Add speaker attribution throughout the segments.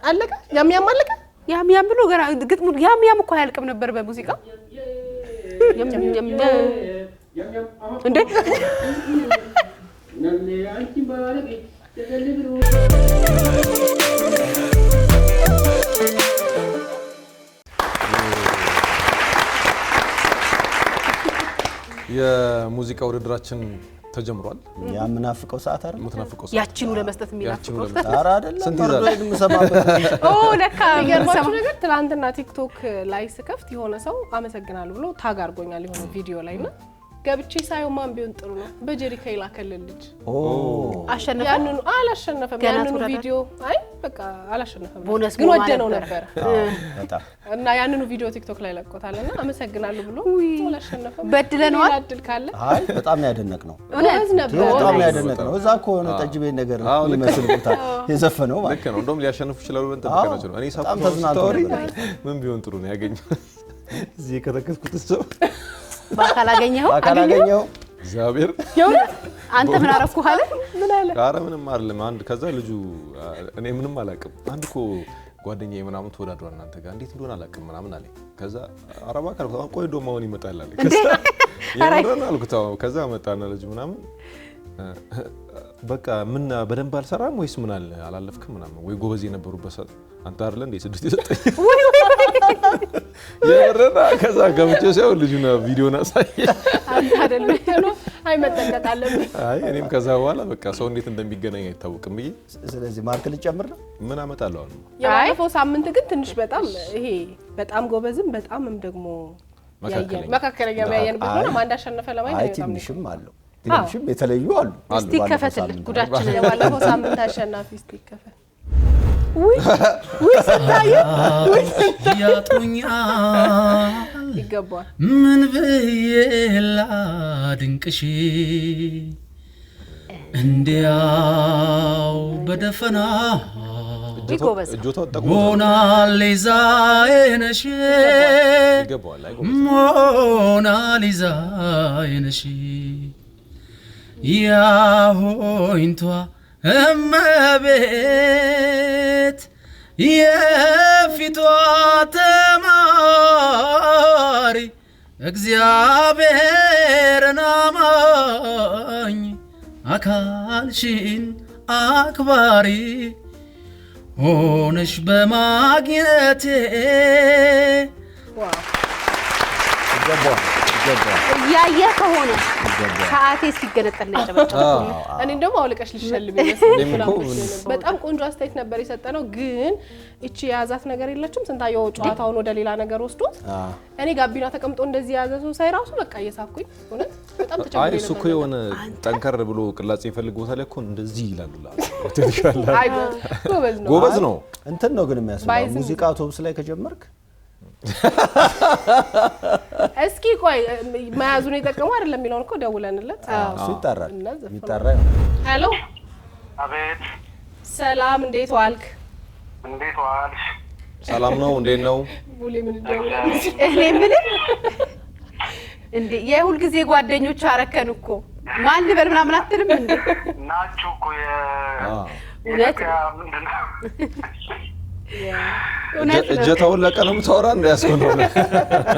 Speaker 1: አለቀ ያም አለቀ
Speaker 2: ያም ብሎ ገና ግጥሙ ያም እኮ አያልቅም ነበር በሙዚቃ ያም እንዴ
Speaker 3: የሙዚቃ ውድድራችን ተጀምሯል
Speaker 4: ያምናፍቀው ሰዓት አይደል
Speaker 3: ምትናፍቀው ሰዓት
Speaker 2: ያቺኑ ለመስጠት የሚናፍቀው
Speaker 4: ኧረ አይደለም ወርዶይም ሰማበት
Speaker 2: ለካ
Speaker 1: ይገርማችሁ ነገር ትላንትና ቲክቶክ ላይ ስከፍት የሆነ ሰው አመሰግናለሁ ብሎ ታግ አድርጎኛል የሆነ ቪዲዮ ላይና ገብቼ ሳይው ማን ቢሆን ጥሩ ነው በጀሪካ ይላከልል ልጅ
Speaker 2: አሸነፈ
Speaker 1: ያንኑ አላሸነፈም ያንኑ ቪዲዮ አይ በቃ አላሸነፈም
Speaker 2: ቦነስ
Speaker 1: ግን ወደነው ነበር
Speaker 4: በጣም
Speaker 1: እና ያንኑ ቪዲዮ ቲክቶክ ላይ ለቆታልና አመሰግናለሁ ብሎ አላሸነፈም
Speaker 2: በድለነዋል
Speaker 1: አድል ካለ
Speaker 4: አይ በጣም ያደነቅነው
Speaker 1: እውነት ነበር
Speaker 4: በጣም ያደነቅነው እዛ ኮነ ጠጅ ቤት ነገር የሚመስል ቦታ የዘፈነው ማለት
Speaker 3: ልክ ነው እንደውም ሊያሸንፉ ይችላሉ በእንተከናቸው ነው እኔ ሳፖርት ምን ቢሆን ጥሩ ነው ያገኘው እዚህ ከተከስኩት ሰው
Speaker 2: አካላገኘው
Speaker 3: እግዚአብሔር
Speaker 2: የውነት አንተ ምን አረፍኩ አለ
Speaker 1: ምን አለ
Speaker 3: ኧረ ምንም አይደለም አንድ ከዛ ልጁ እኔ ምንም አላውቅም አንድ እኮ ጓደኛዬ ምናምን ተወዳድሯል እናንተ ጋር እንዴት እንደሆነ አላውቅም ምናምን አለኝ ከዛ አረባ ካልኩ ቆይ እንደውም አሁን ይመጣል አለኝ ከዛ የምረን አልኩት ከዛ መጣና ልጁ ምናምን በቃ ምን በደንብ አልሰራም ወይስ ምን አለ አላለፍክም ምናምን ወይ ጎበዝ የነበሩበት አንተ አይደለ እንዴ ስድስት ይሰጠኝ የምረን ከዛ ገብቼ ሲያው ልጁና ቪዲዮና ሳይ
Speaker 1: አንተ አይደለ ነው አይ መጠቀቃለን
Speaker 3: አይ እኔም ከዛ በኋላ በቃ ሰው እንዴት እንደሚገናኝ አይታወቅም ብዬ
Speaker 4: ስለዚህ ማርክ ልጨምር ነው
Speaker 3: ምን አመጣለሁ አሉ
Speaker 1: ያለፈው ሳምንት ግን ትንሽ በጣም ይሄ በጣም ጎበዝም በጣምም ደግሞ መካከለኛ ያየን ብሎ ማን እንዳሸነፈ ለማየት
Speaker 4: አይ ትንሽም አለው ትንሽም የተለዩ አሉ
Speaker 2: እስቲ ከፈትልን ጉዳችን
Speaker 1: ያለፈው ሳምንት አሸናፊ እስቲ ከፈት
Speaker 2: ወይ ስታዩ
Speaker 5: ያጡኛል
Speaker 1: ይገባል
Speaker 5: ምን በየላ ድንቅሽ እንዲያው በደፈና ሞናሊዛ ነሽ ሞናሊዛ ነሽ ያሆይንቷ እመቤት የፊቷ ተማሪ እግዚአብሔርን አማኝ አካልሽን አክባሪ ሆነሽ በማግኘቴ
Speaker 2: ያየ ከሆነ ሰዓቴ ሲገነጠል ነው ያጨበጨበው
Speaker 1: እኔ እንደውም አውልቀሽ ልሽልም ይመስላል በጣም ቆንጆ አስተያየት ነበር የሰጠነው ግን እቺ ያዛት ነገር የለችም ስንታየው ጨዋታውን ወደ ሌላ ነገር ወስዶት እኔ ጋቢና ተቀምጦ እንደዚህ ያዘ ሰው ሳይራሱ በቃ እየሳኩኝ እውነት በጣም ተጨምሮ
Speaker 3: አይ እሱ እኮ የሆነ ጠንከር ብሎ ቅላጼ ይፈልጎታል እኮ እንደዚህ ይላሉላ
Speaker 1: አይ
Speaker 3: ጎበዝ ነው
Speaker 4: እንትን ነው ግን የሚያስፈልገው ሙዚቃ አውቶቡስ ላይ ከጀመርክ
Speaker 1: እስኪ ቆይ ማያዙን የጠቀመው አይደለም የሚለውን እኮ ደውለንለት
Speaker 4: እሱ ይጣራል
Speaker 1: ሄሎ
Speaker 6: አቤት
Speaker 1: ሰላም እንዴት ዋልክ
Speaker 6: እንዴት ዋልሽ
Speaker 3: ሰላም ነው እንዴት ነው
Speaker 1: ቡሊ ምን ደውላል
Speaker 2: እኔ ምን እንዴ የሁል ጊዜ ጓደኞች አረከን እኮ ማን ልበል ምናምን አትልም እንዴ
Speaker 6: ናችሁ እኮ
Speaker 2: እውነት
Speaker 6: ምንድነው
Speaker 3: እጀታውን ለቀለም ተወራ እንዳያስቆነው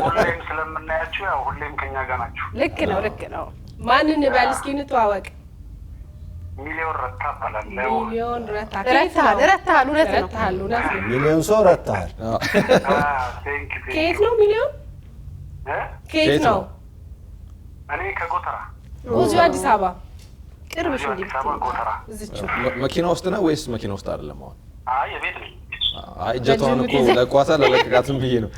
Speaker 6: ሁሌም ስለምናያችሁ ያው ሁሌም ከኛ ጋር ናችሁ
Speaker 2: ልክ ነው
Speaker 1: ማንን በል እስኪ እንተዋወቅ
Speaker 6: ሚሊዮን ረታ ባላለው
Speaker 1: ሚሊዮን ረታ
Speaker 2: ረታል እውነት ነው
Speaker 4: ሚሊዮን ሰው ረታል
Speaker 1: ከየት ነው ሚሊዮን ከየት ነው
Speaker 6: እኔ ከጎተራ
Speaker 1: እዚሁ አዲስ አበባ
Speaker 2: ቅርብሽ እንዴ
Speaker 6: ጎተራ
Speaker 1: እዚቹ
Speaker 3: መኪና ውስጥ ነው ወይስ መኪና ውስጥ አይደለም አሁን
Speaker 6: አይ የቤት ነኝ
Speaker 3: አይ እጀታውን እኮ ለቋታ ለለቀቃትም ብዬ ነው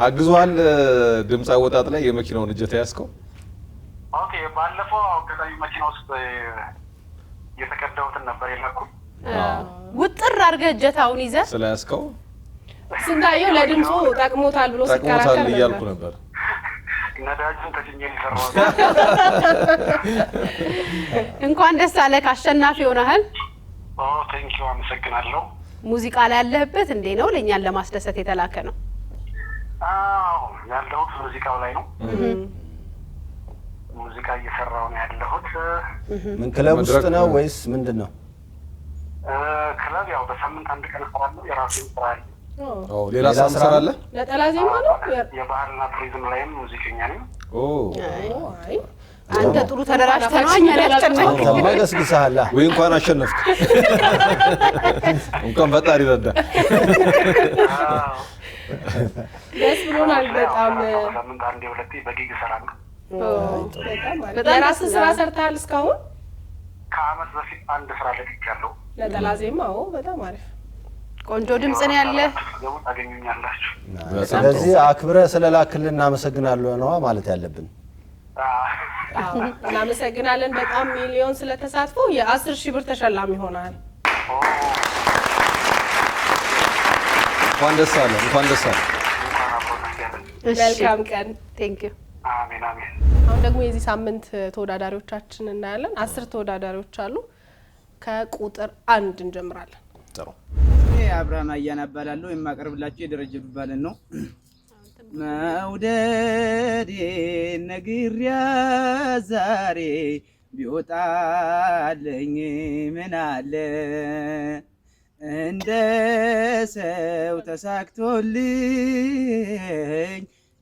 Speaker 3: አግዟል ድምጽ አወጣጥ ላይ የመኪናውን እጀታ ያስከው
Speaker 6: ኦኬ ባለፈው አጋጣሚ መኪና ውስጥ የተቀዳሁትን ነበር የላኩ
Speaker 2: ውጥር አድርገህ እጀታውን ይዘህ
Speaker 3: ስለያስከው
Speaker 1: ስንታየው ለድምጹ ጠቅሞታል ብሎ ሲከራከር
Speaker 3: እያልኩ ነበር
Speaker 6: ነዳጁን ተጭኜ ሊሰራው
Speaker 2: እንኳን ደስ አለህ አሸናፊ ሆነሃል
Speaker 6: ቴንኪው አመሰግናለሁ
Speaker 2: ሙዚቃ ላይ ያለህበት እንዴ ነው ለኛን ለማስደሰት የተላከ ነው
Speaker 6: አዎ ያለሁት ሙዚቃው ላይ ነው ሙዚቃ እየሰራው ነው ያለሁት
Speaker 4: ምን ክለብ ውስጥ ነው ወይስ ምንድነው
Speaker 6: ክለብ ያው በሳምንት አንድ ቀን እሰራለሁ። የራሴን ስራ አለ።
Speaker 3: ሌላ ስራ ትሰራለህ?
Speaker 1: ነጠላ ዜማ ነው።
Speaker 6: የባህልና ቱሪዝም ላይም ሙዚቀኛ ነኝ።
Speaker 1: አይ
Speaker 2: አንተ ጥሩ ተደራጅተህ ነው እኛን ያስጨነቅክ።
Speaker 4: ተማገስግሳላ
Speaker 3: ወይ እንኳን አሸነፍክ። እንኳን ፈጣሪ ረዳ።
Speaker 1: ደስ ብሎናል በጣም።
Speaker 6: ሳምንት አንዴ ሁለቴ በጊግ እሰራለሁ።
Speaker 1: በጣም የራስህ ስራ ሰርተሃል እስካሁን?
Speaker 6: ከአመት በፊት አንድ ስራ ለቅቄያለሁ።
Speaker 1: ነጠላ ዜማ። በጣም አሪፍ
Speaker 2: ቆንጆ ድምጽ ነው ያለ።
Speaker 6: ገቡ ታገኙኛላችሁ።
Speaker 4: ስለዚህ አክብረ ስለላክልን እናመሰግናለን ነው ማለት ያለብን።
Speaker 1: እናመሰግናለን በጣም ሚሊዮን ስለተሳትፎ የ10,000 ብር ተሸላሚ ሆናል።
Speaker 3: እንኳን ደስ አለ።
Speaker 1: መልካም ቀን።
Speaker 2: ቴንክ ዩ።
Speaker 6: አሜን አሜን።
Speaker 1: አሁን ደግሞ የዚህ ሳምንት ተወዳዳሪዎቻችን እናያለን። 10 ተወዳዳሪዎች አሉ። ከቁጥር 1 እንጀምራለን።
Speaker 3: ጥሩ።
Speaker 5: አብርሃም አያና እባላለሁ። የማቀርብላችሁ የደረጀ ዱባለን ነው። መውደዴ ነግሬያ ዛሬ ቢወጣልኝ ምን አለ እንደ ሰው ተሳክቶልኝ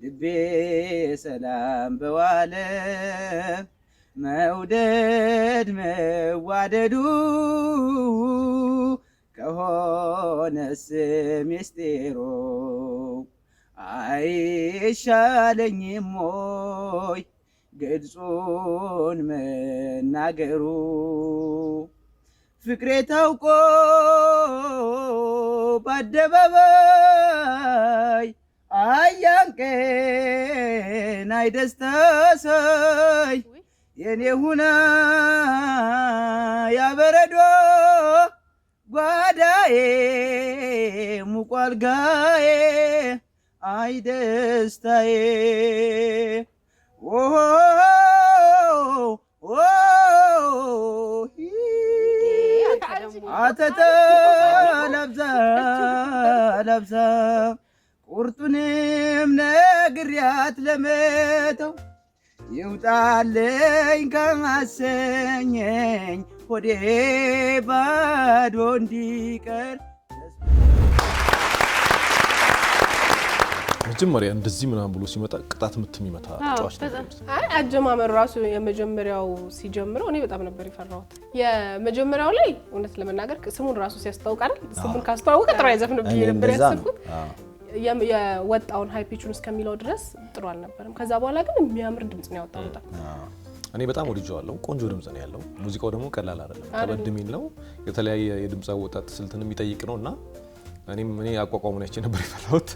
Speaker 5: ልቤ ሰላም በዋለ መውደድ መዋደዱ ከሆነስ ሚስጢሩ አይሻለኝም ሞይ ግልጹን መናገሩ ፍቅሬ ታውቆ በአደባባይ አያንቀን አይደስታሳይ የኔ ሁና ያበረዶ ጓዳዬ ሙቋልጋዬ አይ ደስታዬ አተተ ለብሳ ቁርጡንም ነግሪያት ለመተው ይውጣልኝ ከማሰኘኝ ሆዴ ባዶ እንዲቀር
Speaker 3: መጀመሪያ እንደዚህ ምናምን ብሎ ሲመጣ ቅጣት ምትም ይመታ ጫዋች ነው።
Speaker 1: አይ አጀማመሩ ራሱ የመጀመሪያው ሲጀምረው እኔ በጣም ነበር የፈራሁት። የመጀመሪያው ላይ እውነት ለመናገር ስሙን ራሱ ሲያስተዋውቅ አይደል? ስሙን ካስተዋወቀ ጥሩ አይዘፍንብኝ ነበር ያሰብኩት። የወጣውን ሃይ ፒቹን እስከሚለው ድረስ ጥሩ አልነበረም። ከዛ በኋላ ግን የሚያምር ድምጽ ነው ያወጣው።
Speaker 3: እኔ በጣም ወድጄዋለሁ። ቆንጆ ድምጽ ነው ያለው። ሙዚቃው ደግሞ ቀላል አይደለም፣ ከበድ የሚል ነው። የተለያየ የድምጽ አወጣጥ ስልትን የሚጠይቅ ነውና እኔ አቋቋሙን ያቺ ነበር የፈራሁት።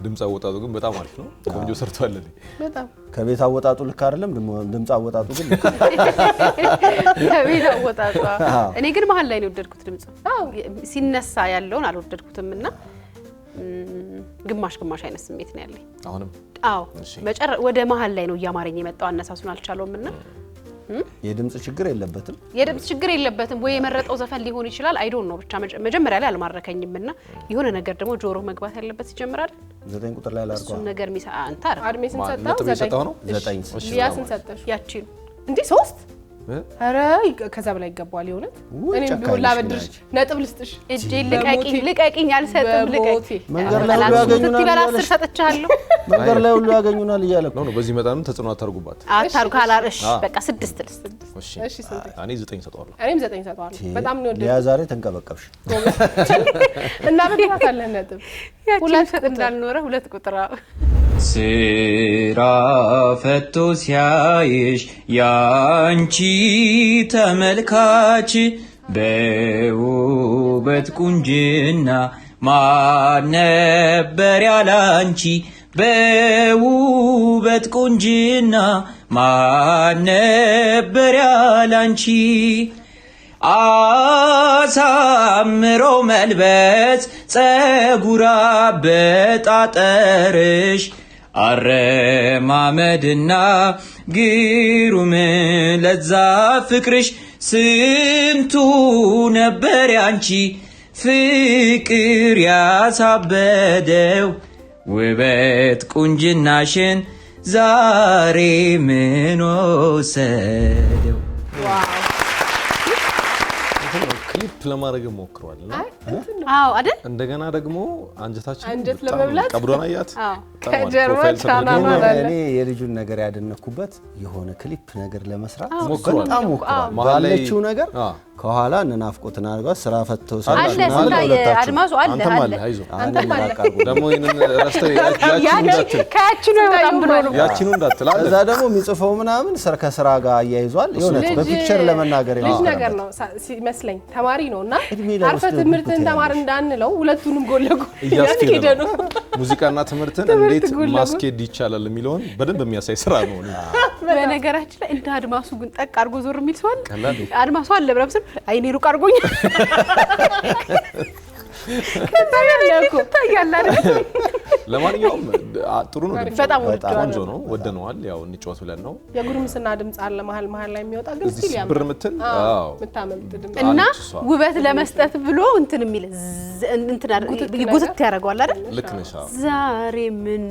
Speaker 3: ድምጽ አወጣጡ ግን በጣም አሪፍ ነው። ቆንጆ ሰርቷል።
Speaker 1: በጣም
Speaker 4: ከቤት አወጣጡ ልክ አይደለም፣ ድምጽ አወጣጡ ግን
Speaker 2: ከቤት አወጣጡ። እኔ ግን መሀል ላይ ነው የወደድኩት ድምጽ። ሲነሳ ያለውን አልወደድኩትምና ግማሽ አይነት ስሜት ነው ያለኝ
Speaker 3: አሁንም።
Speaker 2: ወደ መሀል ላይ ነው እያማረኝ የመጣው። አነሳሱን አልቻለውምና
Speaker 4: የድምጽ ችግር
Speaker 2: የለበትም ወይ የመረጠው ዘፈን ሊሆን ይችላል። አይ ዶንት ኖ ብቻ መጀመሪያ ላይ አልማረከኝምና የሆነ ነገር ደግሞ ጆሮ መግባት ያለበት ይጀምራል።
Speaker 4: 9 ቁጥር ላይ ላርቀው
Speaker 2: እሱ ነገር አንተ
Speaker 1: አድሜ ስንሰጣው
Speaker 4: 9
Speaker 1: ያ ስንሰጣሽ
Speaker 2: ያቺ
Speaker 1: እንዴ 3 ኧረ ከዛ በላይ ይገባዋል። የሆነ እኔ ቢሆን ላበድርሽ ነጥብ ልስጥሽ።
Speaker 2: እጄ ልቀቂኝ አልሰጥም። ልቀቂኝ
Speaker 4: መንገድ ላይ ሁሉ ያገኙናል
Speaker 2: ይላል። 10 ሰጥቻለሁ።
Speaker 4: መንገድ ላይ ሁሉ ያገኙናል እያለ
Speaker 3: ነው። በዚህ መጣንም ተጽዕኖ አታርጉባት።
Speaker 2: ካላረሽ በቃ 6 ልስጥ።
Speaker 3: እሺ እኔ 9 ሰጠዋለሁ።
Speaker 1: እኔም 9 ሰጠዋለሁ። በጣም ነው ወደ
Speaker 4: ያ ዛሬ ተንቀበቀብሽ
Speaker 1: እና በድራታለ ነጥብ
Speaker 2: ሁለት ሰጥ እንዳልኖረ 2 ቁጥር
Speaker 5: ስራ ፈቶ ሲያይሽ ያንቺ ተመልካች በውበት ቁንጅና ማን ነበር ያላንቺ በውበት ቁንጅና ማን ነበር ያላንቺ አሳምሮ መልበስ ጸጉራ በጣጠርሽ አረማመድና ግሩም ለዛ ፍቅርሽ ስንቱ ነበር ያንቺ ፍቅር ያሳበደው ውበት ቁንጅናሽን ዛሬ ምን ወሰደው?
Speaker 3: ክሊፕ ክሊፕ ለማድረግ ሞክሯልና
Speaker 2: አዎ አይደል
Speaker 3: እንደገና ደግሞ አንጀታችን
Speaker 1: አንጀት ለመብላት
Speaker 3: ቀብዶን አያት
Speaker 1: ከጀርባ ቻናል
Speaker 4: እኔ የልጁን ነገር ያደነኩበት የሆነ ክሊፕ ነገር ለመስራት
Speaker 3: ሞክሯል
Speaker 4: በጣም ሞክሯል ባለችው ነገር ከኋላ እናፍቆትና አርጋ ስራ ፈተው
Speaker 2: አለ ስንታይ አድማሱ አለ
Speaker 3: አለ አይዞ ደግሞ ይሄንን ረስተው
Speaker 2: ያቺኑ በጣም ብሎ ነው
Speaker 3: ያቺኑ እንዳትላ
Speaker 4: እዛ ደግሞ የሚጽፈው ምናምን ከስራ ጋር አያይዟል የሆነ በፒክቸር ለመናገር
Speaker 1: ነገር ነው ሲመስለኝ ተማሪ ነውና አርፈ ትምህርትን ተማር እንዳንለው ሁለቱንም ጎለጎ ያስኬደ ነው
Speaker 3: ሙዚቃና ትምህርትን እንዴት ማስኬድ ይቻላል የሚለውን በደንብ የሚያሳይ ስራ ነው
Speaker 2: በነገራችን ላይ እንደ አድማሱ ግን ጠቅ አርጎ ዞር የሚል ሰው አለ አድማሱ አለ ብለብስ አይኔ ሩቅ አርጎኝ
Speaker 3: ለማንኛውም ጥሩ ነው
Speaker 2: በጣም
Speaker 3: ቆንጆ ነው ወደነዋል ያው እንጫወት ብለን ነው
Speaker 1: የጉርምስና ድምጽ አለ መሃል ላይ የሚወጣ ግን ሲል ያምራል
Speaker 3: ብር ምትል
Speaker 1: ምታመምጥ ድምጽ
Speaker 2: እና ውበት ለመስጠት ብሎ እንትን የሚል እንትን ጉትት ያደርገዋል አይደል
Speaker 3: ልክ ነሽ
Speaker 2: ዛሬ ምን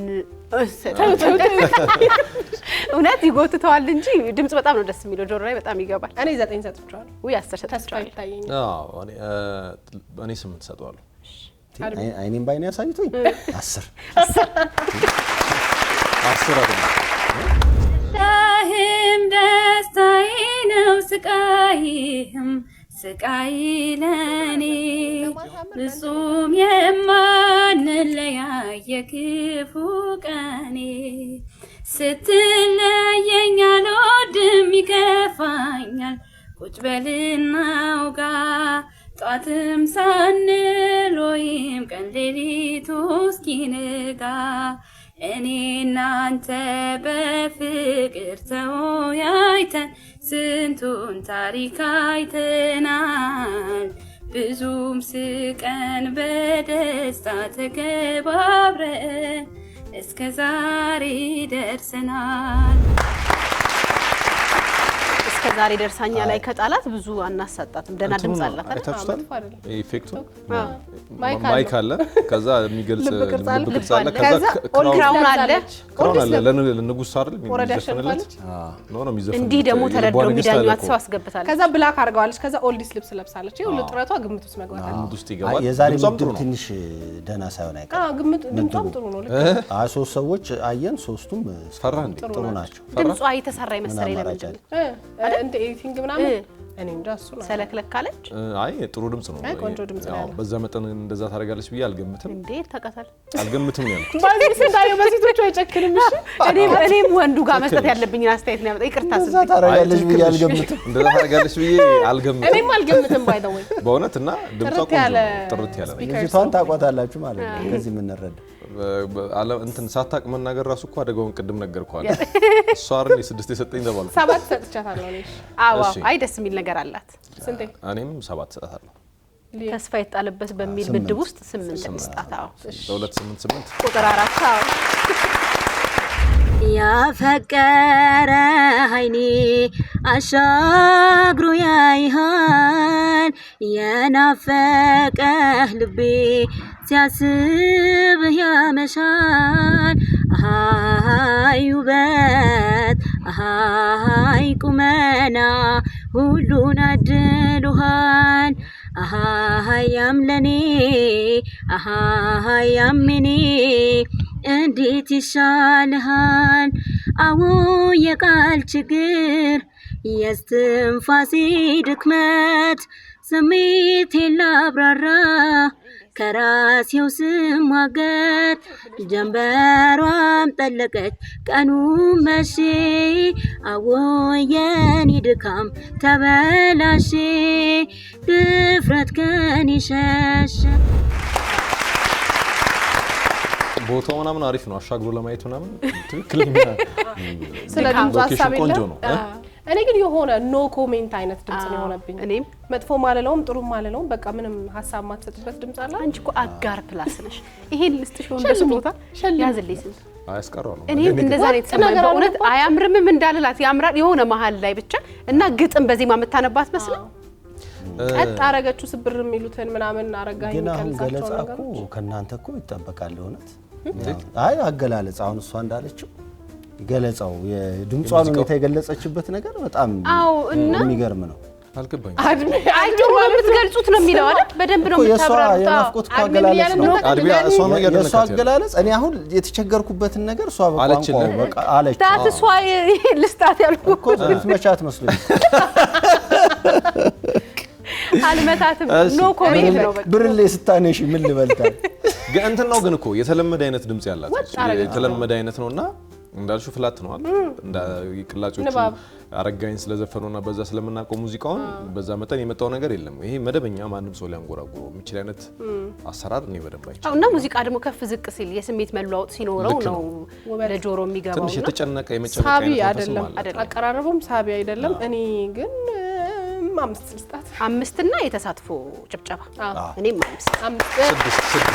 Speaker 2: እውነት ይጎትተዋል እንጂ ድምጽ በጣም ነው ደስ የሚለው ጆሮ ላይ በጣም ይገባል
Speaker 1: እኔ 9 ሰጥቻለሁ
Speaker 2: ወይ 10 ሰጥቻለሁ
Speaker 3: እኔ 8 ሰጥዋለሁ
Speaker 4: አይኔም ባይኔ ያሳይቶኝ 10
Speaker 3: አይደለም
Speaker 7: ዳህም ደስታዬ ነው ስቃይህም ስቃይ ለኔ ፍጹም የማንለያየ ክፉ ቀኔ ስትለየኝ አልወድም ይከፋኛል ቁጭ በልና አውጋ ጧትም ሳንል ወይም ቀን ሌሊቱ እስኪነጋ እኔና አንተ በፍቅር ተወያይተን ስንቱን ታሪክ አይተናል ብዙም ስቀን በደስታ ተከባብረን እስከ ዛሬ ደርሰናል
Speaker 2: እስከ ዛሬ ደርሳኛ ላይ ከጣላት ብዙ አናሳጣትም ደና ድምጽ አላት
Speaker 3: አይታችሁታል ኢፌክቱ ማይክ አለ ከዛ የሚገልጽ ልብ ቅርጽ አለ
Speaker 2: ከዛ ክራውን አለ
Speaker 3: ለንጉስ አይደል የሚዘፈንለት ነው የሚዘፈን
Speaker 2: እንዲህ ደግሞ ተረድሮ የሚዳኛት ሰው አስገብታለች
Speaker 1: ከዛ ብላክ አርጋዋለች ከዛ ኦልዲስ ልብስ ለብሳለች ይሁን ጥረቷ ግምት ውስጥ መግባት አለ
Speaker 3: ግምት ውስጥ ይገባል
Speaker 4: የዛሬ ምድብ ትንሽ ደና ሳይሆን አይቀር
Speaker 1: ግምት ድምጿም ጥሩ ነው ልክ
Speaker 4: ሶስት ሰዎች አየን ሶስቱም
Speaker 3: ፈራን
Speaker 4: ጥሩ ናቸው
Speaker 2: ድምጿ የተሰራ ይመስላል ለምንድን
Speaker 1: እንደ ኤዲቲንግ ምናምን እኔ እንዳሱ ነው
Speaker 2: ሰለክለካለች
Speaker 3: አይ ጥሩ ድምጽ ነው
Speaker 1: ቆንጆ ድምጽ ነው
Speaker 3: በዛ መጠን እንደዛ ታደርጋለች ብዬ አልገምትም
Speaker 2: እንዴ ተቀታል
Speaker 3: አልገምትም ነው ያልኩት
Speaker 1: ባዚህ ስንታየው በሴቶቹ አይጨክንም እሺ
Speaker 2: እኔም ወንዱ ጋር መስጠት ያለብኝ አስተያየት ነው ያመጣ ይቅርታ
Speaker 4: እንደዛ ታደርጋለች ብዬ አልገምትም
Speaker 3: እንደዛ ታደርጋለች ብዬ አልገምትም
Speaker 1: እኔም አልገምትም ባይ ዘ ወይ
Speaker 3: በእውነት እና ድምጿ ቆንጆ ጥርት ያለ ነው
Speaker 4: ልጅቷን ታቋታላችሁ ማለት ነው ከዚህ ምን እንረዳ
Speaker 3: እንትን ሳታቅ መናገር ራሱ እኮ አደጋውን ቅድም ነገርኳል እሷ አይደል 6 የሰጠኝ ተባልኩ
Speaker 1: 7 ሰጥቻታለሁ እሺ
Speaker 2: አዎ አይ ደስ የሚል ነገር አላት
Speaker 1: ስንቴ
Speaker 3: እኔም 7 ሰጣታለሁ
Speaker 2: ተስፋ የተጣለበት በሚል ምድብ ውስጥ 8 መስጣት አዎ
Speaker 3: በ288
Speaker 2: ቁጥር 4 አዎ
Speaker 7: ያፈቀረ አይኔ አሻግሮ ያይሃል የናፈቀህ ልቤ ሲያስብህ ያመሻል አሃይ ውበት አሃይ ቁመና ሁሉን አድሎሃል አሃይ ያምለኔ አሃይ ያምኔ እንዴት ይሻልሃል አዎ የቃል ችግር የስትንፋሴ ድክመት ስሜቴን ላብራራ ከራሴው ስሟገት ጀንበሯም ጠለቀች ቀኑ መሼ አዎ የኔ ድካም ተበላሼ ድፍረት ከኔ ሸሸ
Speaker 3: ቦታው ምናምን አሪፍ ነው አሻግሮ ለማየት ምናምን ትክክለኛ
Speaker 1: ስለ ድምጽ ሐሳብ
Speaker 3: ቆንጆ ነው
Speaker 1: እኔ ግን የሆነ ኖ ኮሜንት አይነት ድምጽ ነው የሆነብኝ
Speaker 2: እኔም
Speaker 1: መጥፎ ማለለውም ጥሩ ማለለውም በቃ ምንም ሐሳብ ማትሰጥበት ድምጽ አለ
Speaker 2: አንቺ እኮ አጋር ፕላስ ነሽ ይሄን ልስጥሽ ወንደ ስጦታ ያዝልኝ ስንት
Speaker 3: አያስቀረው ነው
Speaker 2: እኔ እንደዛ ነው የተሰማኝ በእውነት አያምርምም እንዳልላት ያምራል የሆነ መሃል ላይ ብቻ እና ግጥም በዜማ መታነባት መስለ
Speaker 1: ቀጥ አረገችው ስብር የሚሉትን ምናምን አረጋኝ
Speaker 4: ገለጻ እኮ ከናንተ እኮ ይጠበቃል እውነት አይ አገላለጽ አሁን እሷ እንዳለችው ገለጻው የድምጿን ሁኔታ የገለጸችበት ነገር በጣም
Speaker 2: አዎ እና
Speaker 4: የሚገርም ነው
Speaker 3: አልገባኝም።
Speaker 2: አይደል ማለት ገልጹት ነው የሚለው አይደል? በደንብ ነው የምታብራሩት።
Speaker 4: የናፍቆት አገላለጽ ነው።
Speaker 3: የእሷ
Speaker 4: አገላለጽ እኔ አሁን የተቸገርኩበትን ነገር እሷ በቋንቋው በቃ አለች።
Speaker 2: ታትሷ ልስጣት ያልኩት
Speaker 4: እኮ መቻት መስሎኝ
Speaker 2: አልመታትም። ኖ ኮሜንት ነው በቃ
Speaker 4: ብርሌ ስታነሺ ምን ልበልታል?
Speaker 3: ግን እንትን ነው ግን እኮ የተለመደ አይነት ድምጽ ያላት የተለመደ አይነት ነውና እንዳልሽው ፍላት ነው አይደል? እንደ ቅላጮቹ አረጋኝ ስለዘፈኑና በዛ ስለምናውቀው ሙዚቃውን በዛ መጠን የመጣው ነገር የለም። ይሄ መደበኛ ማንም ሰው ሊያንጎራጉረው የሚችል አይነት አሰራር ነው በደንባይች።
Speaker 2: እና ሙዚቃ ደግሞ ከፍ ዝቅ ሲል የስሜት መለዋወጥ ሲኖረው ነው ለጆሮ የሚገባው።
Speaker 3: ትንሽ የተጨነቀ የመጨነቅ
Speaker 1: ሳቢ አይደለም፣ አቀራረቡም ሳቢ አይደለም። እኔ ግን 5 ልስጣት።
Speaker 2: 5 እና የተሳትፎ ጭብጨባ እኔም 5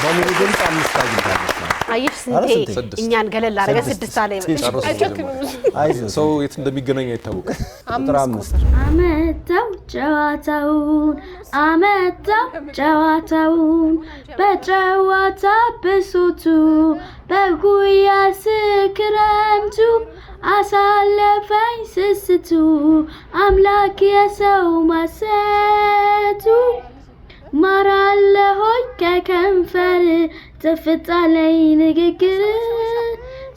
Speaker 4: በሙሉ ድምጽ 5 አግኝታለች።
Speaker 2: አየሽ ስንቴ እኛን ገለል አረገ 6 አለ
Speaker 3: ሰው የት እንደሚገናኝ አይታወቅም።
Speaker 4: ቁጥር 5
Speaker 7: አመጣው ጨዋታውን በጨዋታ ብሶቱ በጉያ ስክረምቱ አሳለፈኝ ስስቱ አምላክ የሰው ማሰቱ ማራለ ሆይ ከከንፈር ጥፍጣለኝ ንግግር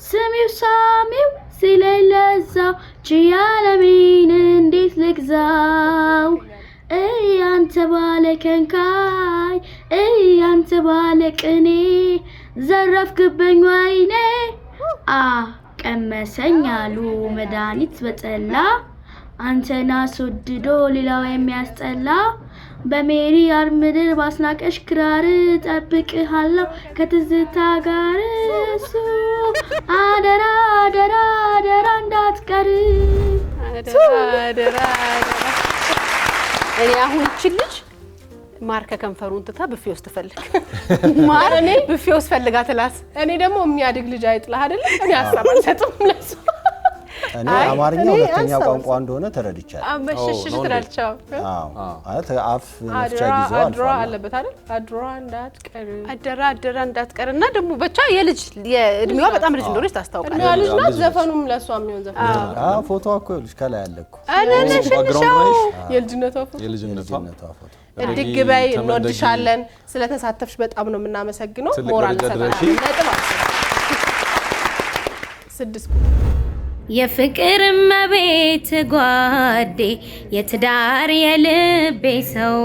Speaker 7: ስሚው ሳሚው ሲለኝ ለዛው ችያለሜን እንዴት ልግዛው እያንተ ባለ ከንካይ እያንተ ባለ ቅኔ ዘረፍክብኝ ወይኔ ቀመሰኝ አሉ መድኃኒት በጠላ አንተን አስወድዶ ሌላው የሚያስጠላ በሜሪ አርምድር ባስናቀሽ ክራር ጠብቅሃለሁ ከትዝታ ጋር እሱ አደራ አደራ አደራ እንዳትቀር
Speaker 2: አደራ። እኔ አሁን እቺ ልጅ ማር ከከንፈሩን ትታ ብፌ ውስጥ ትፈልግ ማር እኔ ብፌ ውስጥ ፈልጋት እላት።
Speaker 1: እኔ ደግሞ የሚያድግ ልጅ አይጥላህ አይደል? እኔ ሀሳብ አልሰጥም ለሱ።
Speaker 4: እኔ አማርኛ ሁለተኛ ቋንቋ እንደሆነ ተረድቻለሁ።
Speaker 2: አመሸሽ ትላልቻው
Speaker 4: ማለት አፍ መፍቻ ጊዜው
Speaker 1: አድሮ አለበት አይደል?
Speaker 2: አደራ እንዳትቀርና ደግሞ ብቻ የልጅ የእድሜዋ በጣም ልጅ እንደሆነች ታስታውቃለች።
Speaker 1: እድሜዋ ልጅ ናት። ዘፈኑም ለሷ የሚሆን ዘፈን ነው።
Speaker 4: ፎቶዋ እኮ ልጅ ከላይ አለ እኮ
Speaker 1: የልጅነቷ ፎቶ እድግ በይ እንወድሻለን። ስለተሳተፍሽ በጣም ነው የምናመሰግነው። ሞራል ሰጣለሁ። ነጥብ 6
Speaker 7: የፍቅር መቤት ጓዴ የትዳር የልቤ ሰው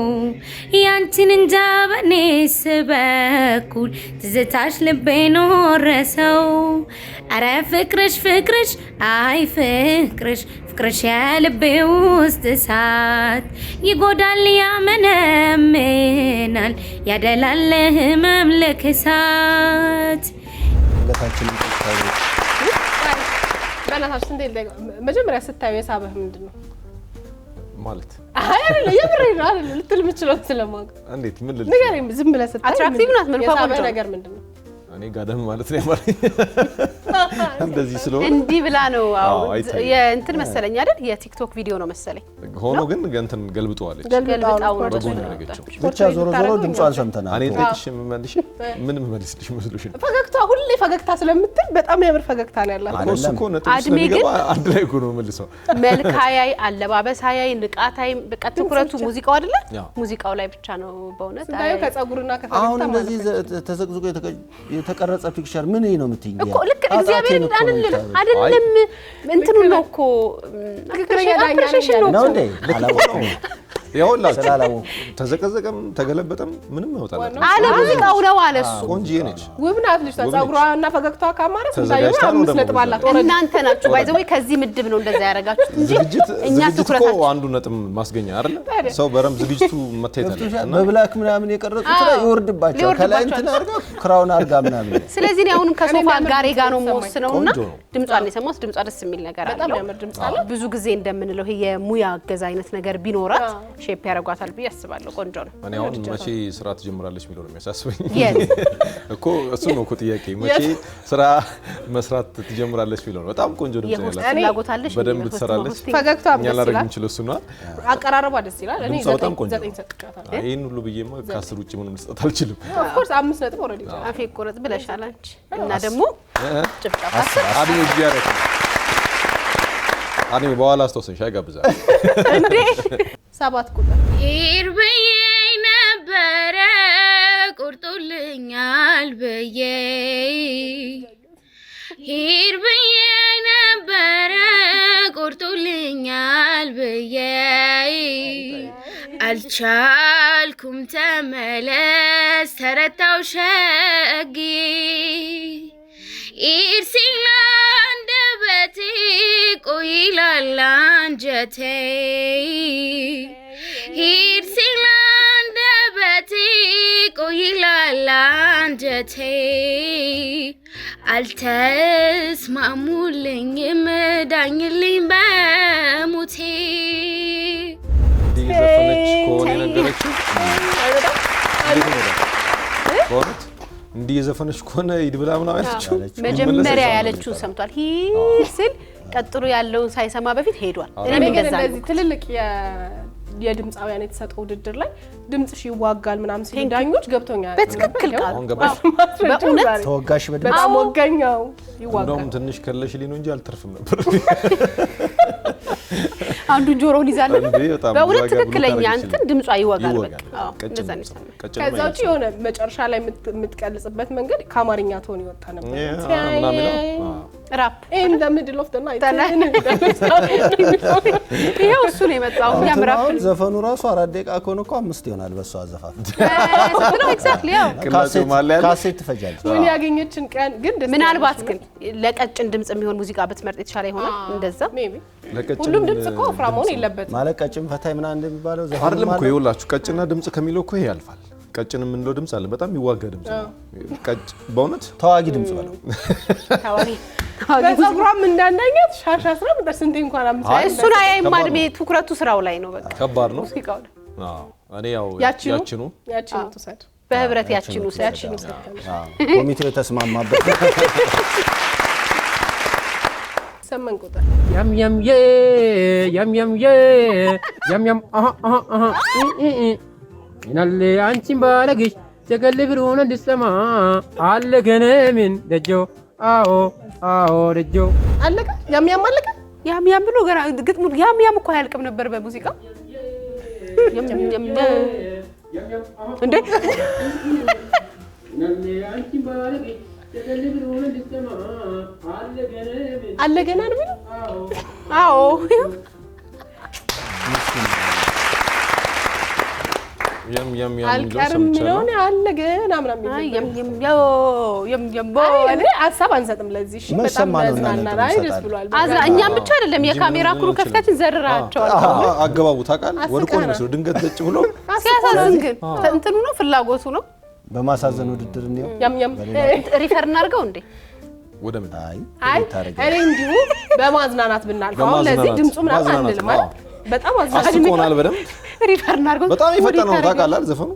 Speaker 7: ያንቺን እንጃ በኔስ በኩል ትዝታሽ ልቤ ኖረሰው አረ ፍቅርሽ አይ ፍቅርሽ የልቤ ውስጥ እሳት ይጎዳል ያመነምናል ያደላል ህመም ለክሳት
Speaker 4: ገታችን
Speaker 1: በእናታችሁ እንዴ መጀመሪያ ስታዩ የሳበህ ምንድነው
Speaker 3: ማለት?
Speaker 1: አይ የምሬ ነው አይደል? ልትል የምችለው ስለማውቅ
Speaker 3: እንዴት ምን ልል
Speaker 1: ንገረኝ። ዝም ብለህ ስታይ
Speaker 2: አትራክቲቭ ናት። መልኳ ቆንጆ
Speaker 1: ነገር ምንድነው?
Speaker 3: እኔ ጋደም ማለት ነው ያማረኝ እንደዚህ ስለሆነ
Speaker 2: እንዲህ ብላ ነው። አዎ የእንትን መሰለኝ አይደል? የቲክቶክ ቪዲዮ ነው መሰለኝ።
Speaker 3: ሆኖ ግን እንትን ገልብጠዋለች። በጎን ነገጨው።
Speaker 4: ብቻ ዞሮ ድምጿን ሰምተናል።
Speaker 3: እኔ ጥቂሽ ምን መልስልሽ መስሎሽ ነው?
Speaker 1: ፈገግታ ሁሌ ፈገግታ ስለምትል በጣም ያምር ፈገግታ ነው ያላት።
Speaker 3: እኮ እኮ ነጥብ ስለሚገባ አንድ ላይ እኮ ነው መልሰው።
Speaker 2: መልካያይ አለባበሳያይ ንቃታይ በቃ ትኩረቱ ሙዚቃው አይደለ? ሙዚቃው ላይ ብቻ ነው በእውነት።
Speaker 1: ስታዩ ከጸጉርና ከፈገግታ
Speaker 4: አሁን እንደዚህ ተዘቅዝቆ የተቀረጸ ፒክቸር ምን ነው የምትይኝ?
Speaker 2: እኮ ልክ እግዚአብሔር አይደለም እንትኑ ነው እኮ
Speaker 1: ትክክለኛ ዳኛ
Speaker 4: ነው እንዴ? አላወቀውም።
Speaker 3: ያውላችሁ ተዘቀዘቀም ተገለበጠም ምንም ያወጣላት
Speaker 2: አለ ሙዚቃው ነው አለ እሱ።
Speaker 3: ቆንጆዬ ነች፣
Speaker 1: ውብ ናት ልጅ። ጸጉሯና ፈገግታዋ ካማረ ስታዩ 5 ነጥብ አላት።
Speaker 2: እናንተ ናችሁ ባይዘው ከዚህ ምድብ ነው እንደዛ ያረጋችሁት እንጂ እኛ ትኩረት
Speaker 3: እኮ አንዱ ነጥብ ማስገኛ አይደል? ሰው በረም ዝግጅቱ መታየት አለበት እና
Speaker 4: በብላክ ምናምን የቀረጹት ላይ ይወርድባቸዋል። ከላይ እንትን አድርጋ ክራውን አድርጋ ምናምን።
Speaker 2: ስለዚህ ነው አሁንም ከሶፋ ጋሬ ጋር ነው የምወስነውና ድምጿን የሰማሁት ድምጿ ደስ የሚል ነገር አለው።
Speaker 1: በጣም ያምር ድምጽ አለ።
Speaker 2: ብዙ ጊዜ እንደምንለው ይሄ የሙያ አገዛ አይነት ነገር ቢኖራት ሼፕ ያረጋታል ብዬ አስባለሁ። ቆንጆ ነው።
Speaker 3: እኔ አሁን መቼ ስራ ትጀምራለች የሚለው ነው የሚያሳስበኝ እኮ እሱ ነው እኮ ጥያቄ። መቼ ስራ መስራት ትጀምራለች የሚለው ነው። በጣም ቆንጆ ድምጽ ነው ያላት። በደንብ ትሰራለች።
Speaker 1: ፈገግታዋ ደስ
Speaker 3: ያላረግ
Speaker 1: ይላል።
Speaker 3: የምችለው እሱ ነው።
Speaker 1: አቀራረቧ ደስ ይላል። እኔ 9 ሰጥቻታለሁ።
Speaker 3: ይሄን ሁሉ ብዬማ ከ10 ውጪ ምንም መስጠት አልችልም።
Speaker 1: ኦፍ ኮርስ 5 ነጥብ ኦሬዲ
Speaker 2: አፌ ቆረጥ ብለሻል አንቺ እና ደግሞ ጭብጨባ
Speaker 3: አድሜ ቢያረክ አድሜ በኋላ አስተውሰን ሻይ ጋብዛለሁ
Speaker 1: እንዴ 7 ቁጥር
Speaker 7: ሄር ብዬ ነበረ ቁርጡልኛል ብዬ ሄር ብዬ ነበረ ቁርጡልኛል ብዬ አልቻልኩም ተመለስ ተረታው ሸጊ ኢርሲላ አንደበቴ ቆይላል አንጀቴ ኢርሲላ አንደበቴ ቆይላል አንጀቴ አልተስማሙልኝም ዳኝልኝ በሙቴ
Speaker 3: ዘፈነች ከሆነ ነገረችው እንዲህ የዘፈነች ከሆነ ሂድ ብላ ምናምን ያለችው
Speaker 2: መጀመሪያ ያለችው ሰምቷል ሂድ ሲል ቀጥሎ ያለውን ሳይሰማ በፊት ሄዷል እኔም እንደዛ
Speaker 1: እንደዚህ ትልልቅ የድምጻውያን የተሰጠው ውድድር ላይ ድምጽሽ ይዋጋል ምናምን ሲሉ ዳኞች ገብቶኛል
Speaker 2: በትክክል ቃል
Speaker 1: በእውነት
Speaker 4: ተወጋሽ
Speaker 1: በጣም ወጋኛው ይዋጋል
Speaker 3: እንደውም ትንሽ ከለሽ ሊኖ እንጂ አልተርፍም ነበር
Speaker 2: አንዱን ጆሮውን ይዛል በእውነት ትክክለኛ እንትን ድምጿ ይዋጋል
Speaker 1: ከዛ ውጪ የሆነ መጨረሻ ላይ የምትቀልጽበት መንገድ ከአማርኛ ቶን ይወጣ ነበር
Speaker 2: ራፕ
Speaker 1: in the middle of the night
Speaker 2: ይሄው እሱ ነው የመጣው ያምራፍ
Speaker 4: ዘፈኑ ራሱ 4 ደቂቃ ከሆነ እኮ 5 ይሆናል በሷ ዘፋፍ
Speaker 2: ነው ኤግዛክትሊ ያው
Speaker 4: ካሴት ትፈጃለች
Speaker 1: ምን ያገኘችን ቀን ግን
Speaker 2: ምናልባት ግን ለቀጭን ድምጽ የሚሆን ሙዚቃ ብትመርጥ የተሻለ ይሆናል እንደዛ
Speaker 1: ሜቢ ሁሉም ድምጽ እኮ ወፍራም ሆነ የለበትም
Speaker 4: ማለት ቀጭን ፈታይ ምናምን እንደሚባለው ዘፈኑ
Speaker 3: አይደለም እኮ ይኸውላችሁ ቀጭና ድምጽ ከሚለው እኮ ይሄ ያልፋል ቀጭን የምንለው ድምጽ አለ በጣም ይዋጋ ድምጽ ነው ቀጭ በእውነት
Speaker 4: ተዋጊ ድምጽ በለው
Speaker 2: ታዋሪ
Speaker 1: በፀጉሯም እንዳንዳኛት ሻሽ 10 ስንት እንኳን አምሳ
Speaker 2: እሱን አያይም አድሜ ትኩረቱ ስራው ላይ ነው በቃ
Speaker 3: ከባድ ነው
Speaker 2: ሙዚቃው
Speaker 3: አዎ እኔ ያው
Speaker 1: ያቺኑ ተሰድ
Speaker 2: በህብረት ያቺኑ
Speaker 4: ኮሚቴው ተስማማበት
Speaker 1: ሰመን ቁጥር
Speaker 8: yam yam aha inalle anchim balagish tegalli biruna disama alle genemin dejo አዎ ደጆ
Speaker 1: አለቀ ያም አለቀ
Speaker 2: ያም ብሎ ገና ግጥሙ ያም እኮ አያልቅም ነበር በሙዚቃ ያም እንዴ
Speaker 1: አለ ገና ነው
Speaker 2: አዎ
Speaker 3: yam
Speaker 1: አልቀርም ነው አለ ገና ምናምን
Speaker 2: ያም
Speaker 1: እኔ ሐሳብ አንሰጥም ለዚህ እሺ በጣም ማዝናናራይ ደስ ብሏል
Speaker 2: እኛም ብቻ አይደለም የካሜራ ክሩ ከፍታችን ዘርራቸዋል
Speaker 3: አገባቡ ታውቃለህ ወድቆ ነው ድንገት ደጭ ብሎ
Speaker 2: ሲያሳዝን ግን እንትኑ ነው ፍላጎቱ ነው
Speaker 4: በማሳዘን ውድድር ነው
Speaker 1: ያም
Speaker 2: ሪፈር እናርገው እንዴ
Speaker 3: ወደ ምን
Speaker 1: አይ እኔ እንዲሁ በማዝናናት ብናልፈው ለዚህ ድምጹ ምናምን አንልም ማለት በጣም
Speaker 3: አስቆናል በደም
Speaker 2: ሪፈር እናርገው
Speaker 3: በጣም ይፈጠነው ታውቃለህ ዘፈኑ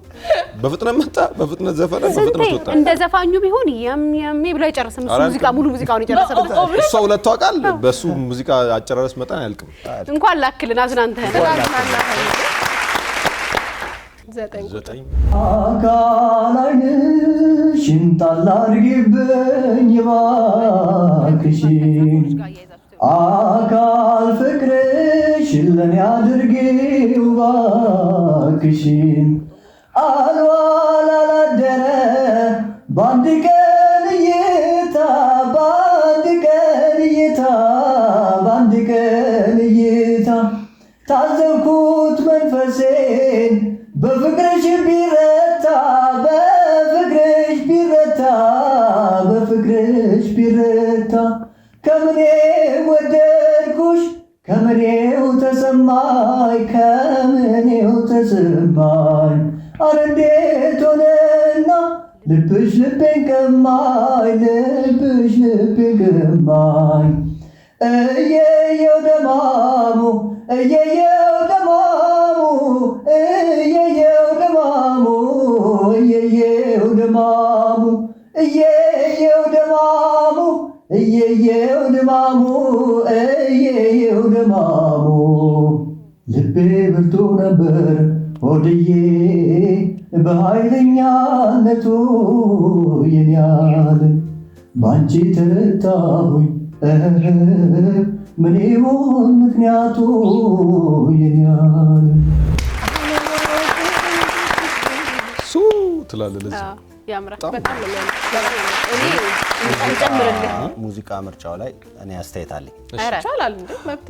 Speaker 3: በፍጥነት መጣ በፍጥነት ዘፈነ በፍጥነት ወጣ
Speaker 2: እንደ ዘፋኙ ቢሆን ያም ብለው ይጨርስ ሙዚቃ ሙሉ ሙዚቃውን ይጨርሳል
Speaker 3: እሱ ሁለቱ አቃል በሱ ሙዚቃ አጨራረስ መጣን ያልቅም
Speaker 2: እንኳን ላክልና አዝናንተህ
Speaker 1: ዘጠኝ
Speaker 9: አካላይሽን ታላርግብኝ ባክሽ አካል ፍቅርሽ ለኔ አድርጊው ባክሽ አልዋላላደረ ባንድ ቀን እይታ ታዘብኩት መንፈሴን በፍቅርሽ ቢረታ ከምኔ ወደድኩሽ ከምኔው ተሰማኝ አረ እንዴት ሆነና ልብሽ ልቤን ቀማኝ እየየው ደማሙ ልቤ ብርቱ ነበር ሆድዬ በኃይለኛነቱ የኛል ባንቺ ተረታሁኝ ምን ይሆን ምክንያቱ የኛል
Speaker 3: ትላለህ ለዚህ
Speaker 2: ያምራል
Speaker 1: በጣም ነው
Speaker 4: ሙዚቃ ምርጫው ላይ እኔ አስተያየት አለኝ።
Speaker 1: ይቻላል እንዴ መብት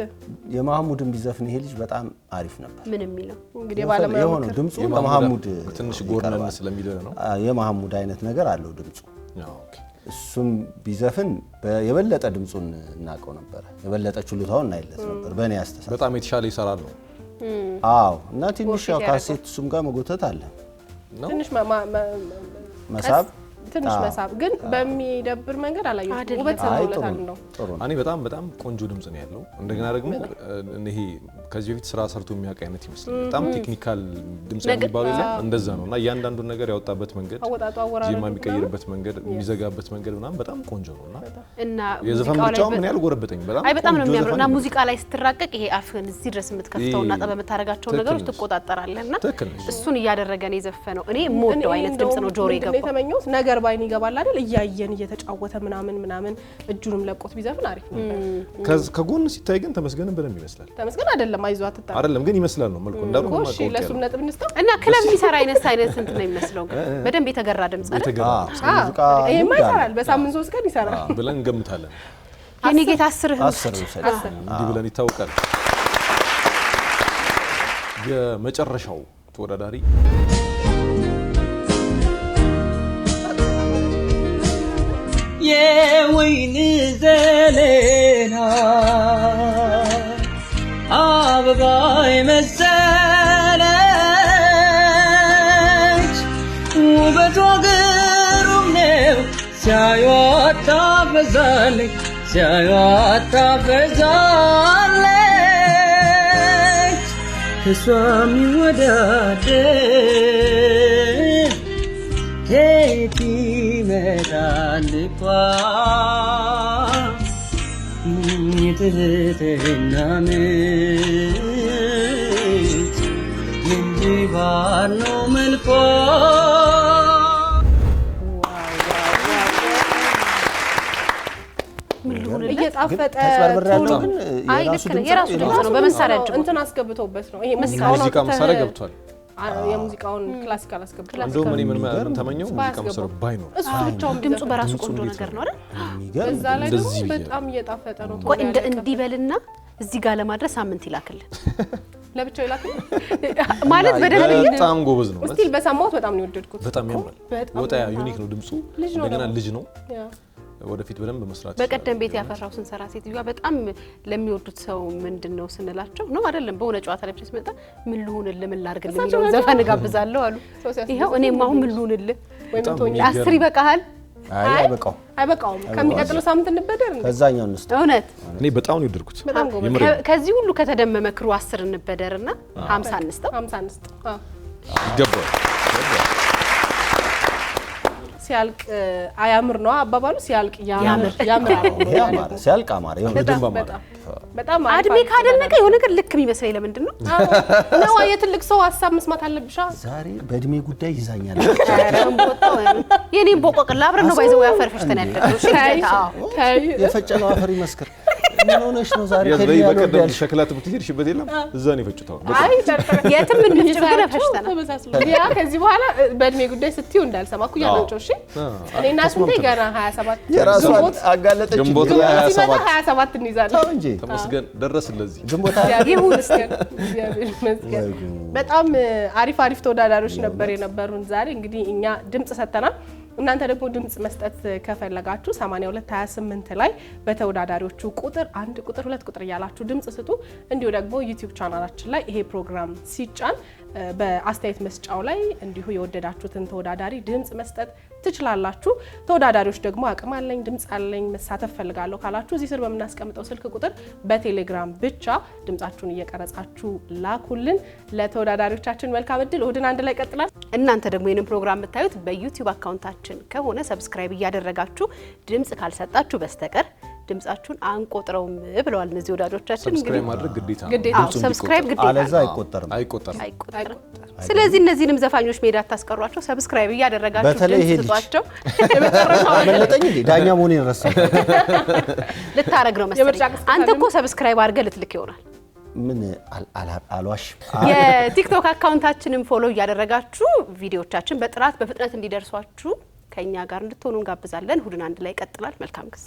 Speaker 4: የማህሙድን ቢዘፍን ይሄ ልጅ በጣም አሪፍ ነበር።
Speaker 2: ምን የሚለው
Speaker 1: እንግዲህ ባለሙያ
Speaker 4: የሆነ ድምጹ ለማህሙድ
Speaker 3: ትንሽ ጎርነን ስለሚለው ነው።
Speaker 4: የማህሙድ አይነት ነገር አለው ድምጹ።
Speaker 3: ኦኬ
Speaker 4: እሱም ቢዘፍን የበለጠ ድምጹን እናቀው ነበር። የበለጠ ችሎታውን እናይለት ነበር በእኔ አስተሳሰብ።
Speaker 3: በጣም የተሻለ ይሰራል ነው።
Speaker 4: አዎ እና ትንሽ ያው ካሴት እሱም ጋር መጎተት አለ
Speaker 1: ትንሽ
Speaker 4: መሳብ
Speaker 1: ትንሽ መሳብ ግን በሚደብር መንገድ አላየሁትም። ውበት ስለውለታል ነው።
Speaker 3: እኔ በጣም ቆንጆ ድምጽ ነው ያለው። እንደገና ደግሞ ይሄ ከዚህ በፊት ስራ ሰርቶ የሚያውቅ አይነት ይመስላል። በጣም ቴክኒካል ድምጽ የሚባለው ይላል እንደዛ ነውና እያንዳንዱን ነገር ያወጣበት መንገድ ዜማ የሚቀይርበት መንገድ የሚዘጋበት መንገድ ምናምን በጣም ቆንጆ ነውና
Speaker 2: እና
Speaker 3: የዘፈን ብቻው ምን ያህል ጎረበተኝ
Speaker 2: በጣም ነው የሚያምረው። እና ሙዚቃ ላይ ስትራቀቅ ይሄ አፍህን እዚህ ድረስ የምትከፍተውና ጠበ የምታረጋቸው ነገሮች ትቆጣጣራለህና እሱን እያደረገ ነው የዘፈነው። እኔ ሞደው አይነት ድምጽ ነው ጆሮ ይገባው
Speaker 1: የተመኘው ነገር ባይን ይገባል አይደል? እያየን እየተጫወተ ምናምን እጁንም ለቆት ቢዘፍን አሪፍ ነበር።
Speaker 3: ከጎን ሲታይ ግን ተመስገን በደንብ ይመስላል።
Speaker 1: ተመስገን አይደለም አይዟት አትጣ
Speaker 3: አይደለም ግን ይመስላል ነው መልኩ እንዳሉ ነው።
Speaker 1: እሺ ለሱም ነጥብ እንስጠው
Speaker 2: እና ክለብ የሚሰራ አይነት እንትን ነው የሚመስለው። በደንብ የተገራ ድምጽ አይደል?
Speaker 4: ሙዚቃ
Speaker 1: ይሄማ ይሰራል። በሳምንት 3 ቀን ይሰራል
Speaker 3: ብለን እንገምታለን።
Speaker 2: የኔ ጌታ 10
Speaker 3: እንዲህ ብለን ይታወቃል። የመጨረሻው ተወዳዳሪ
Speaker 10: የወይን ዘለላ አበባ የመሰለች ውበቷ ግሩም ነው ሲያዩት ታፈዛለች ከሷ የሚወዳደር ከየት ይመጣል እኳ የትህትና ምንጭ ምንጅባር ነው መልኳ።
Speaker 1: እየጣፈጠ
Speaker 2: የራሱ ድምጽ ነው በመሳሪያ
Speaker 1: እንትን አስገብቶበት ነው። ይሄ
Speaker 3: ሙዚቃ መሳሪያ ገብቷል።
Speaker 1: የሙዚቃውን ክላሲካል አስገብቷል።
Speaker 3: እንደውም እኔ ምን ተመኘው ሙዚቃ መሳሪያ ባይኖር
Speaker 1: እሱ ብቻውን
Speaker 2: ድምጹ በራሱ ቆንጆ ነገር ነው አይደል?
Speaker 1: እዛ ላይ ደግሞ በጣም እየጣፈጠ ነው።
Speaker 2: ቆይ እንዲበልና እዚህ ጋር ለማድረስ ሳምንት ይላክልን
Speaker 1: ለብቻው ይላክልን
Speaker 2: ማለት
Speaker 3: በጣም ጎበዝ ነው።
Speaker 1: እስቲ በሰማሁት በጣም ነው የወደድኩት።
Speaker 3: በጣም ያምራል። ወጣ ዩኒክ ነው ድምጹ። እንደገና ልጅ ነው ወደፊት በደንብ መስራት።
Speaker 2: በቀደም ቤት ያፈራው ስንሰራ ሴትዮዋ በጣም ለሚወዱት ሰው ምንድነው ስንላቸው ነው አይደለም በሆነ ጨዋታ ላይ ሲመጣ ምን ልሁንልህ ምን ላድርግልህ የሚለው ዘፈን ጋብዛለሁ አሉ። ይሄው እኔም አሁን ምን ልሁንልህ ወይ ምን ትሆኚ 10 ይበቃሃል? አይበቃውም። ከሚቀጥለው ሳምንት እንበደር እንዴ?
Speaker 4: ከዛኛው እንስጥ።
Speaker 2: እውነት
Speaker 3: እኔ በጣም ነው የወደድኩት።
Speaker 2: ከዚህ ሁሉ ከተደመመ ክሩ 10 እንበደርና 50 እንስጠው።
Speaker 1: 50 እንስጠው።
Speaker 3: ይገባል።
Speaker 1: ሲያልቅ አያምር ነው አባባሉ። ሲያልቅ ያምር
Speaker 4: ሲያልቅ አማረ ይሁን
Speaker 1: በጣም
Speaker 2: አድሜ ካደነቀ የሆነ ነገር ልክ የሚመስለኝ ለምንድን ነው?
Speaker 1: ነው የትልቅ ሰው ሀሳብ መስማት አለብሻ።
Speaker 4: ዛሬ በእድሜ ጉዳይ ይዛኛል።
Speaker 2: የኔም ቦቆቅላ አብረን ነው ባይዘው ያፈርፈሽተን ያደረገው።
Speaker 4: የፈጨነው አፈር ይመስክር። ምን ሆነሽ ነው ዛሬ
Speaker 3: ከዚህ በቀደም ሸክላ ትምህርት ይርሽበት የለም እዛ ነው የፈጭታው።
Speaker 2: አይ የትም ምን ይፈጭታል ፈሽተና
Speaker 1: ያ ከዚህ በኋላ በእድሜ ጉዳይ ስትዩ እንዳልሰማ እኮ ያለችው። እሺ እኔና ስንቴ ገና 27
Speaker 4: የራሷን አጋለጠች።
Speaker 3: ግንቦት
Speaker 1: 27 እንይዛለን
Speaker 4: እንጂ
Speaker 3: ተመስገን ደረስ ለዚህ
Speaker 4: ግንቦት
Speaker 1: ይሁን መስገን። በጣም አሪፍ ተወዳዳሪዎች ነበር የነበሩን ዛሬ። እንግዲህ እኛ ድምጽ ሰጥተናል። እናንተ ደግሞ ድምጽ መስጠት ከፈለጋችሁ 8228 ላይ በተወዳዳሪዎቹ ቁጥር 1 ቁጥር 2 ቁጥር እያላችሁ ድምጽ ስጡ። እንዲሁ ደግሞ ዩቲዩብ ቻናላችን ላይ ይሄ ፕሮግራም ሲጫን በአስተያየት መስጫው ላይ እንዲሁ የወደዳችሁትን ተወዳዳሪ ድምጽ መስጠት ትችላላችሁ። ተወዳዳሪዎች ደግሞ አቅም አለኝ ድምጽ አለኝ መሳተፍ ፈልጋለሁ ካላችሁ እዚህ ስር በመናስቀምጠው ስልክ ቁጥር በቴሌግራም ብቻ ድምጻችሁን እየቀረጻችሁ ላኩልን። ለተወዳዳሪዎቻችን መልካም እድል። እሁድን አንድ ላይ ቀጥላል።
Speaker 2: እናንተ ደግሞ ይሄንን ፕሮግራም የምታዩት በዩቲዩብ አካውንታችን ከሆነ ሰብስክራይብ እያደረጋችሁ ድምጽ ካልሰጣችሁ በስተቀር ድምጻችሁን አንቆጥረውም ብለዋል እነዚህ ወዳጆቻችን።
Speaker 3: ሰብስክራይብ ማድረግ ግዴታ ነው።
Speaker 2: ሰብስክራይብ ግዴታ
Speaker 4: አለዛ አይቆጠርም።
Speaker 2: ስለዚህ እነዚህንም ዘፋኞች ሜዳ አታስቀሯቸው። ሰብስክራይብ እያደረጋችሁ ድምጽ ስጧቸው።
Speaker 4: መለጠኝ እንዴ ዳኛ መሆኔን ረሳሁ።
Speaker 2: ልታረግ ነው መሰለኝ። አንተ እኮ ሰብስክራይብ አድርገህ ልትልክ ይሆናል
Speaker 4: ምን አልዋሽ
Speaker 2: የቲክቶክ አካውንታችንን ፎሎ እያደረጋችሁ ቪዲዮዎቻችን በጥራት በፍጥነት እንዲደርሷችሁ ከኛ ጋር እንድትሆኑ እንጋብዛለን። እሁድን አንድ ላይ ይቀጥላል። መልካም ጊዜ